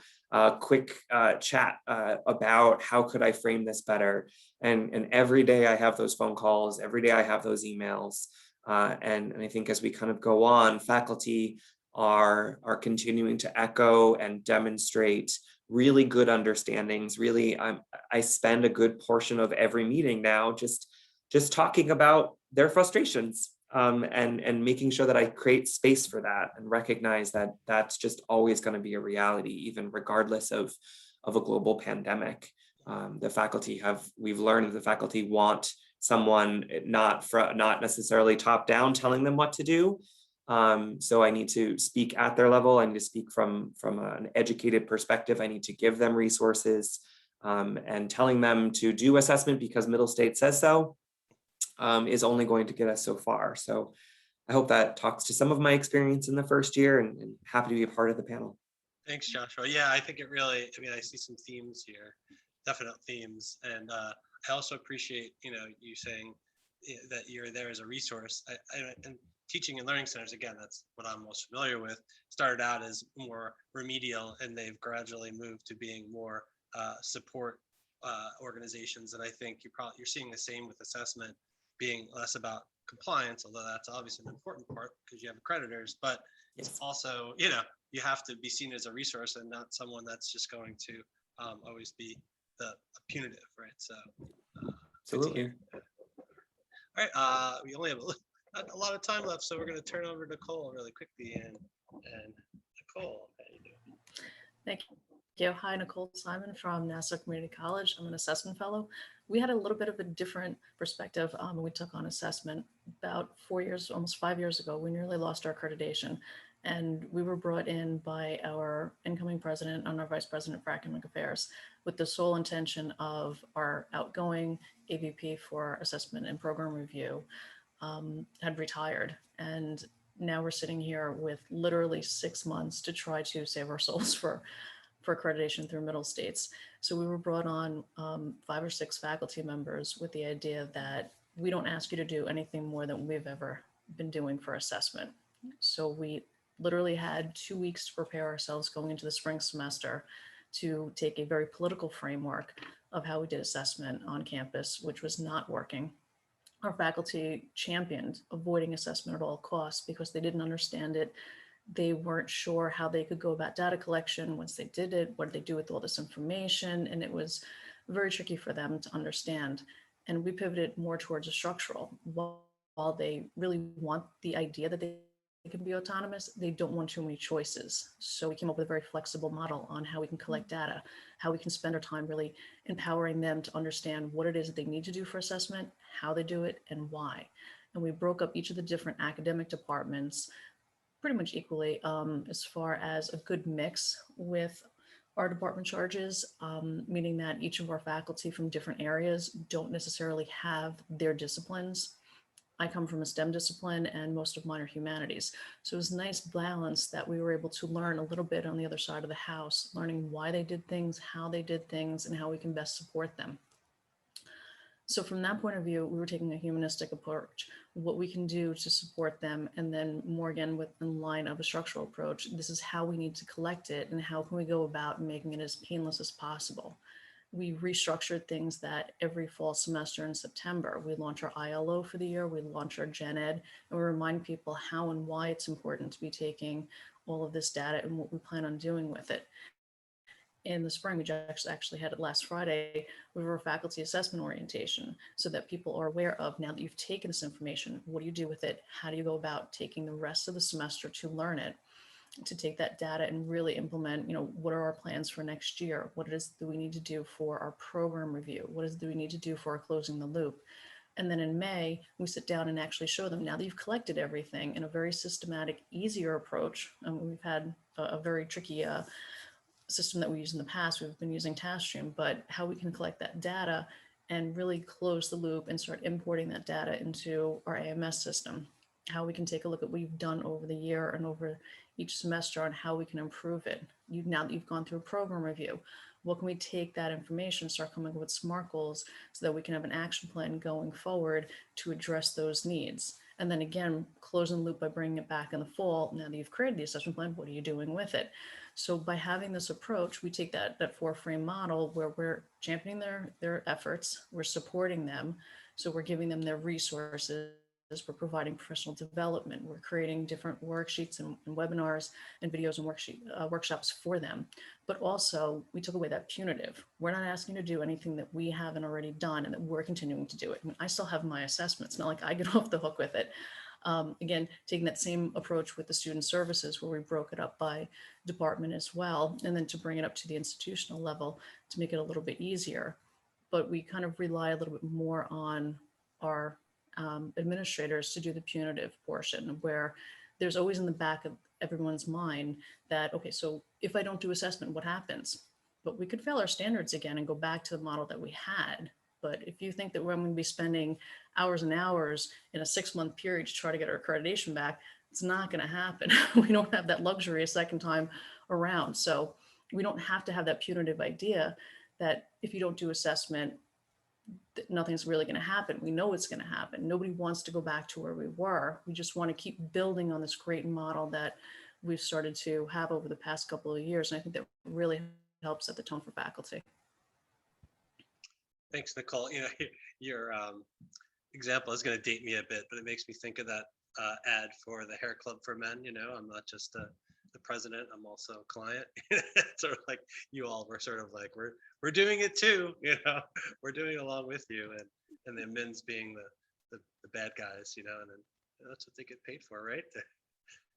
[SPEAKER 7] quick chat about how could I frame this better. And every day I have those phone calls, every day I have those emails. And I think as we kind of go on, faculty are continuing to echo and demonstrate really good understandings. Really, I spend a good portion of every meeting now just talking about their frustrations, and making sure that I create space for that and recognize that that's just always going to be a reality, even regardless of a global pandemic. We've learned that the faculty want someone not necessarily top down telling them what to do. So I need to speak at their level. I need to speak from an educated perspective. I need to give them resources, and telling them to do assessment because Middle State says so is only going to get us so far. So I hope that talks to some of my experience in the first year, and happy to be a part of the panel.
[SPEAKER 1] Thanks, Joshua. Yeah, I think it really, I see some themes here, definite themes. And I also appreciate, you saying that you're there as a resource. And teaching and learning centers, again, that's what I'm most familiar with, started out as more remedial, and they've gradually moved to being more support organizations. And I think you're seeing the same with assessment, being less about compliance, although that's obviously an important part because you have accreditors, but it's also, you have to be seen as a resource and not someone that's just going to always be the punitive, right? So
[SPEAKER 7] Absolutely.
[SPEAKER 1] All right, we only have a lot of time left, so we're going to turn over to Nicole really quickly. And Nicole, how you doing?
[SPEAKER 8] Thank you. Hi, Nicole Simon from Nassau Community College. I'm an assessment fellow. We had a little bit of a different perspective when we took on assessment about 4 years, almost 5 years ago. We nearly lost our accreditation, and we were brought in by our incoming president and our vice president for academic affairs with the sole intention of our outgoing AVP for assessment and program review had retired. And now we're sitting here with literally 6 months to try to save our souls for accreditation through Middle States. So we were brought on 5 or 6 faculty members with the idea that we don't ask you to do anything more than we've ever been doing for assessment. So we literally had 2 weeks to prepare ourselves going into the spring semester to take a very political framework of how we did assessment on campus, which was not working. Our faculty championed avoiding assessment at all costs because they didn't understand it. They weren't sure how they could go about data collection. Once they did it, what did they do with all this information? And it was very tricky for them to understand. And we pivoted more towards a structural. While they really want the idea that they can be autonomous, they don't want too many choices. So we came up with a very flexible model on how we can collect data, how we can spend our time really empowering them to understand what it is that they need to do for assessment, how they do it, and why. And we broke up each of the different academic departments pretty much equally as far as a good mix with our department charges, meaning that each of our faculty from different areas don't necessarily have their disciplines. I come from a STEM discipline and most of mine are humanities. So it was a nice balance that we were able to learn a little bit on the other side of the house, learning why they did things, how they did things, and how we can best support them. So from that point of view, we were taking a humanistic approach, what we can do to support them, and then more again with in line of a structural approach. This is how we need to collect it and how can we go about making it as painless as possible. We restructured things that every fall semester in September, we launch our ILO for the year, we launch our Gen Ed, and we remind people how and why it's important to be taking all of this data and what we plan on doing with it. In the spring, we just actually had it last Friday, we have our faculty assessment orientation so that people are aware of, now that you've taken this information, what do you do with it? How do you go about taking the rest of the semester to learn it, to take that data and really implement, what are our plans for next year? What it is that we need to do for our program review? What is it that we need to do for our closing the loop? And then in May, we sit down and actually show them, now that you've collected everything in a very systematic, easier approach. We've had a very tricky system that we used in the past. We've been using TaskStream, but how we can collect that data and really close the loop and start importing that data into our AMS system. How we can take a look at what you've done over the year and over each semester on how we can improve it. Now that you've gone through a program review, what can we take that information, start coming up with SMART goals so that we can have an action plan going forward to address those needs. And then again, closing the loop by bringing it back in the fall. Now that you've created the assessment plan, what are you doing with it? So by having this approach, we take that 4-frame model where we're championing their efforts, we're supporting them. So we're giving them their resources, we're providing professional development, we're creating different worksheets and webinars and videos and workshops for them. But also we took away that punitive. We're not asking to do anything that we haven't already done and that we're continuing to do it. I mean, I still have my assessment. It's not like I get off the hook with it. Again, taking that same approach with the student services where we broke it up by department as well, and then to bring it up to the institutional level to make it a little bit easier. But we kind of rely a little bit more on our administrators to do the punitive portion, where there's always in the back of everyone's mind that, okay, so if I don't do assessment, what happens? But we could fail our standards again and go back to the model that we had. But if you think that we're going to be spending hours and hours in a 6-month period to try to get our accreditation back, it's not going to happen. We don't have that luxury a second time around. So we don't have to have that punitive idea that if you don't do assessment, that nothing's really going to happen. We know it's going to happen. Nobody wants to go back to where we were. We just want to keep building on this great model that we've started to have over the past couple of years. And I think that really helps set the tone for faculty.
[SPEAKER 1] Thanks, Nicole. Your example is going to date me a bit, but it makes me think of that ad for the hair club for men. I'm not just the president, I'm also a client. Sort of like you all were sort of like, we're doing it too, we're doing it along with you, and the men's being the bad guys, and then that's what they get paid for, right?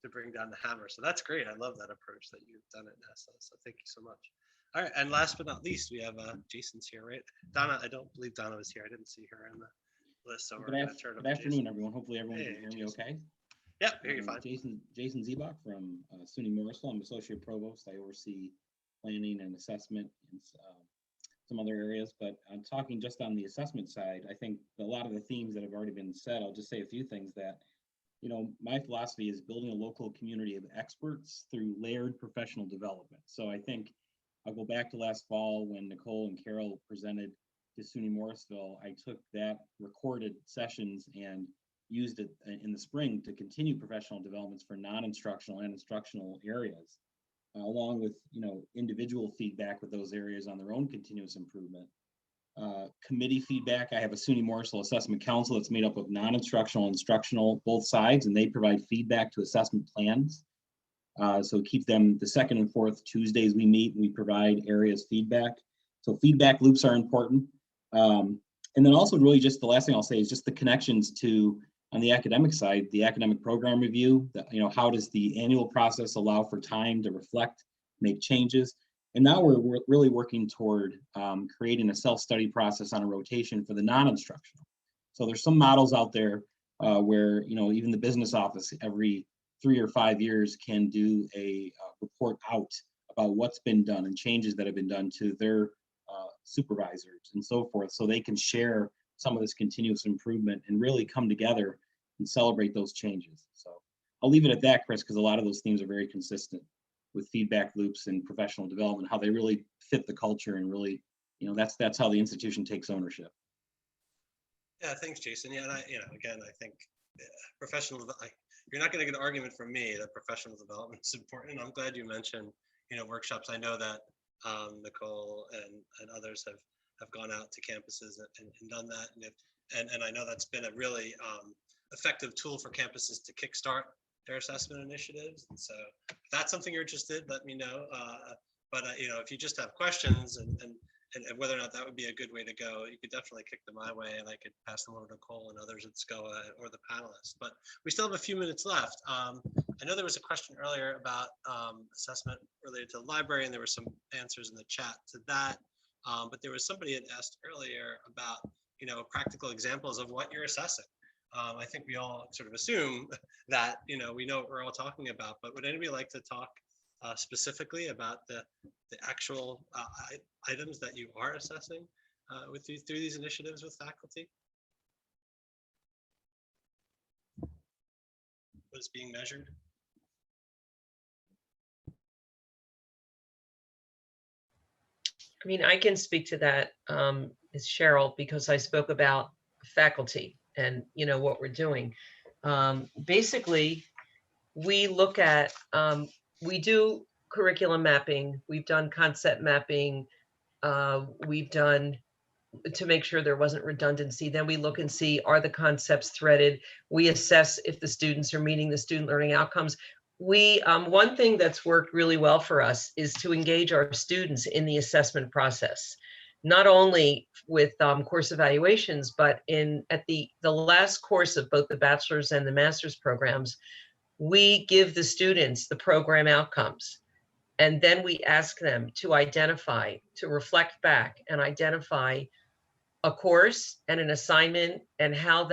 [SPEAKER 1] To bring down the hammer. So that's great. I love that approach that you've done at NASA. So thank you so much. All right, and last but not least, we have Jason's here, right? Donna, I don't believe Donna was here. I didn't see her on the list, so we're going to turn it over to
[SPEAKER 9] Good afternoon,
[SPEAKER 1] Jason.
[SPEAKER 9] everyone. Hopefully everyone can hear me okay.
[SPEAKER 1] Yeah, here you're fine.
[SPEAKER 9] Jason Ziebach from SUNY Morrisville. I'm Associate Provost. I oversee planning and assessment in some other areas, but I'm talking just on the assessment side. I think a lot of the themes that have already been said, I'll just say a few things that, my philosophy is building a local community of experts through layered professional development. So I think I'll go back to last fall when Nicole and Carol presented to SUNY Morrisville. I took that recorded sessions and used it in the spring to continue professional developments for non-instructional and instructional areas, along with individual feedback with those areas on their own continuous improvement. Committee feedback. I have a SUNY Morrisville Assessment Council that's made up of non-instructional and instructional, both sides, and they provide feedback to assessment plans. So keep them the second and fourth Tuesdays we meet, and we provide areas feedback. So feedback loops are important. And then also really just the last thing I'll say is just the connections to On the academic side, the academic program review, how does the annual process allow for time to reflect, make changes? And now we're really working toward creating a self-study process on a rotation for the non-instructional. So there's some models out there where, even the business office every 3 or 5 years can do a report out about what's been done and changes that have been done to their supervisors and so forth, so they can share some of this continuous improvement and really come together and celebrate those changes. So I'll leave it at that, Chris, because a lot of those themes are very consistent with feedback loops and professional development, how they really fit the culture and really, that's how the institution takes ownership.
[SPEAKER 1] Yeah, thanks, Jason. Yeah, and again, I think you're not going to get an argument from me that professional development is important. I'm glad you mentioned, workshops. I know that Nicole and others have gone out to campuses and done that, and I know that's been a really effective tool for campuses to kickstart their assessment initiatives. And so, if that's something you're interested, let me know. But if you just have questions and whether or not that would be a good way to go, you could definitely kick them my way, and I could pass them over to Nicole and others at SCOA or the panelists. But we still have a few minutes left. I know there was a question earlier about assessment related to the library, and there were some answers in the chat to that. But there was somebody had asked earlier about, practical examples of what you're assessing. I think we all sort of assume that, we know what we're all talking about, but would anybody like to talk specifically about the actual items that you are assessing through these initiatives with faculty? What is being measured?
[SPEAKER 6] I mean, I can speak to that, as Cheryl, because I spoke about faculty and, what we're doing. Basically, we look at, we do curriculum mapping, we've done concept mapping, we've done to make sure there wasn't redundancy. Then we look and see, are the concepts threaded? We assess if the students are meeting the student learning outcomes. We, one thing that's worked really well for us is to engage our students in the assessment process, not only with course evaluations, but at the last course of both the bachelor's and the master's programs, we give the students the program outcomes. And then we ask them to reflect back and identify a course and an assignment and how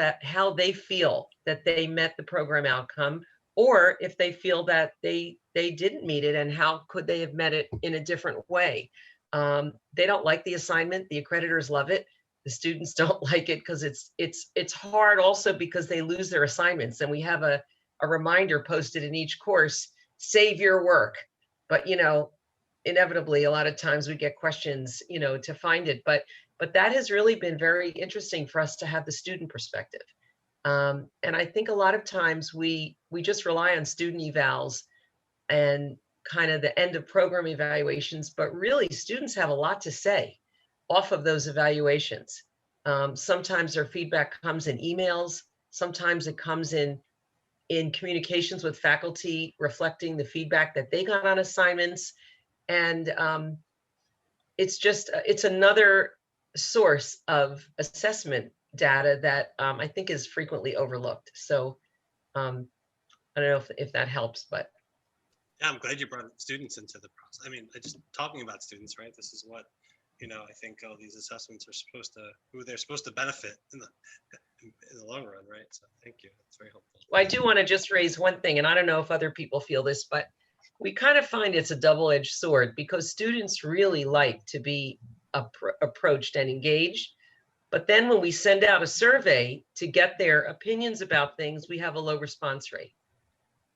[SPEAKER 6] they feel that they met the program outcome, or if they feel that they didn't meet it and how could they have met it in a different way. They don't like the assignment. The accreditors love it. The students don't like it because it's hard also because they lose their assignments, and we have a reminder posted in each course, save your work. But, inevitably, a lot of times we get questions, to find it. But that has really been very interesting for us to have the student perspective. And I think a lot of times we just rely on student evals and kind of the end of program evaluations, but really students have a lot to say off of those evaluations. Sometimes their feedback comes in emails. Sometimes it comes in communications with faculty, reflecting the feedback that they got on assignments. And it's another source of assessment data that I think is frequently overlooked. So I don't know if that helps, but.
[SPEAKER 1] Yeah, I'm glad you brought students into the process. I mean, just talking about students, right? This is what, I think all these assessments are who they're supposed to benefit in the long run, right? So thank you, that's very helpful.
[SPEAKER 6] Well, I do want to just raise one thing, and I don't know if other people feel this, but we kind of find it's a double-edged sword because students really like to be approached and engaged. But then when we send out a survey to get their opinions about things, we have a low response rate.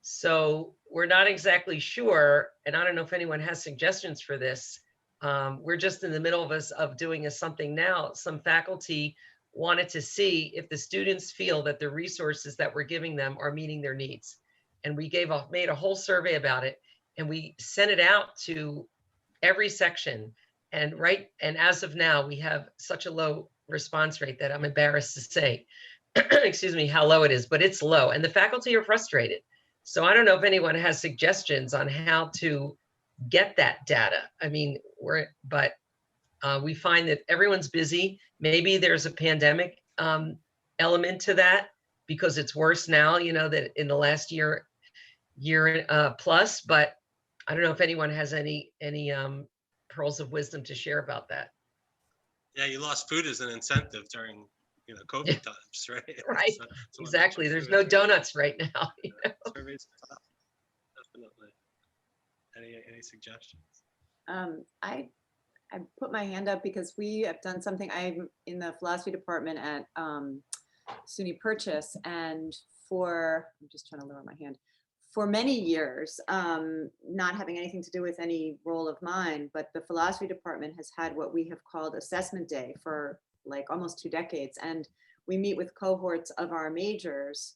[SPEAKER 6] So we're not exactly sure, and I don't know if anyone has suggestions for this. We're just in the middle of doing something now. Some faculty wanted to see if the students feel that the resources that we're giving them are meeting their needs. And we made a whole survey about it, and we sent it out to every section. And as of now, we have such a low response rate that I'm embarrassed to say, excuse me, how low it is, but it's low. And the faculty are frustrated. So I don't know if anyone has suggestions on how to get that data. I mean, we find that everyone's busy. Maybe there's a pandemic element to that, because it's worse now, you know, that in the last year plus, but I don't know if anyone has any pearls of wisdom to share about that.
[SPEAKER 1] Yeah, you lost food as an incentive during, COVID times, right?
[SPEAKER 6] Right,
[SPEAKER 1] So
[SPEAKER 6] exactly.
[SPEAKER 1] mention
[SPEAKER 6] There's
[SPEAKER 1] food,
[SPEAKER 6] no
[SPEAKER 1] right?
[SPEAKER 6] donuts right now. You know?
[SPEAKER 1] Surveys are tough, definitely. Any suggestions?
[SPEAKER 10] I put my hand up because we have done something. I'm in the philosophy department at SUNY Purchase, and I'm just trying to lower my hand. For many years, not having anything to do with any role of mine, but the philosophy department has had what we have called assessment day for like almost 2 decades. And we meet with cohorts of our majors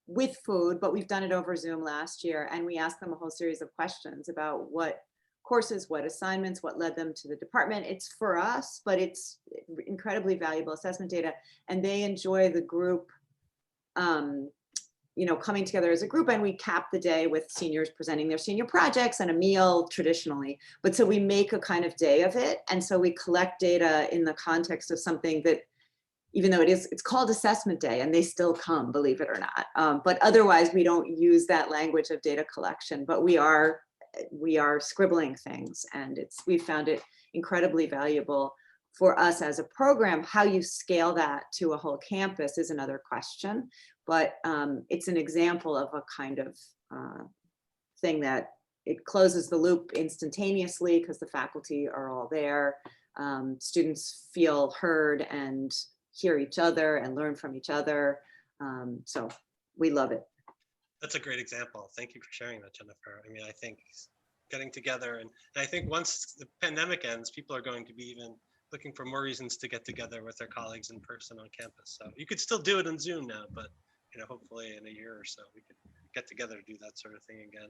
[SPEAKER 10] with food, but we've done it over Zoom last year. And we ask them a whole series of questions about what courses, what assignments, what led them to the department. It's for us, but it's incredibly valuable assessment data. And they enjoy the group, coming together as a group, and we cap the day with seniors presenting their senior projects and a meal traditionally. But so we make a kind of day of it. And so we collect data in the context of something that, even though it's called assessment day and they still come, believe it or not. But otherwise we don't use that language of data collection, but we are scribbling things, and we found it incredibly valuable for us as a program. How you scale that to a whole campus is another question, but it's an example of a kind of thing that it closes the loop instantaneously because the faculty are all there. Students feel heard and hear each other and learn from each other. So we love it.
[SPEAKER 1] That's a great example. Thank you for sharing that, Jennifer. I mean, I think getting together, and I think once the pandemic ends, people are going to be even looking for more reasons to get together with their colleagues in person on campus. So you could still do it on Zoom now, but hopefully in a year or so we could get together to do that sort of thing again.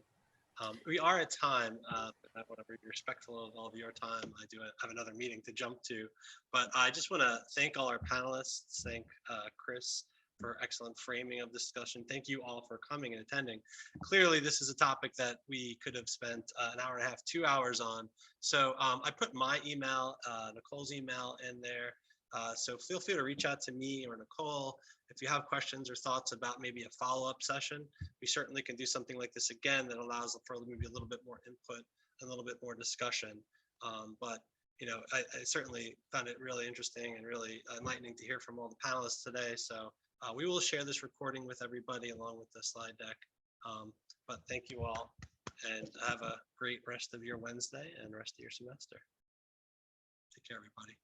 [SPEAKER 1] We are at time. I want to be respectful of all of your time. I do have another meeting to jump to, but I just want to thank all our panelists. Thank Chris for excellent framing of discussion. Thank you all for coming and attending. Clearly, this is a topic that we could have spent an hour and a half, 2 hours on. So I put my email, Nicole's email in there. So feel free to reach out to me or Nicole if you have questions or thoughts about maybe a follow-up session. We certainly can do something like this again that allows for maybe a little bit more input and a little bit more discussion. But I certainly found it really interesting and really enlightening to hear from all the panelists today. So we will share this recording with everybody along with the slide deck. But thank you all, and have a great rest of your Wednesday and rest of your semester. Take care, everybody.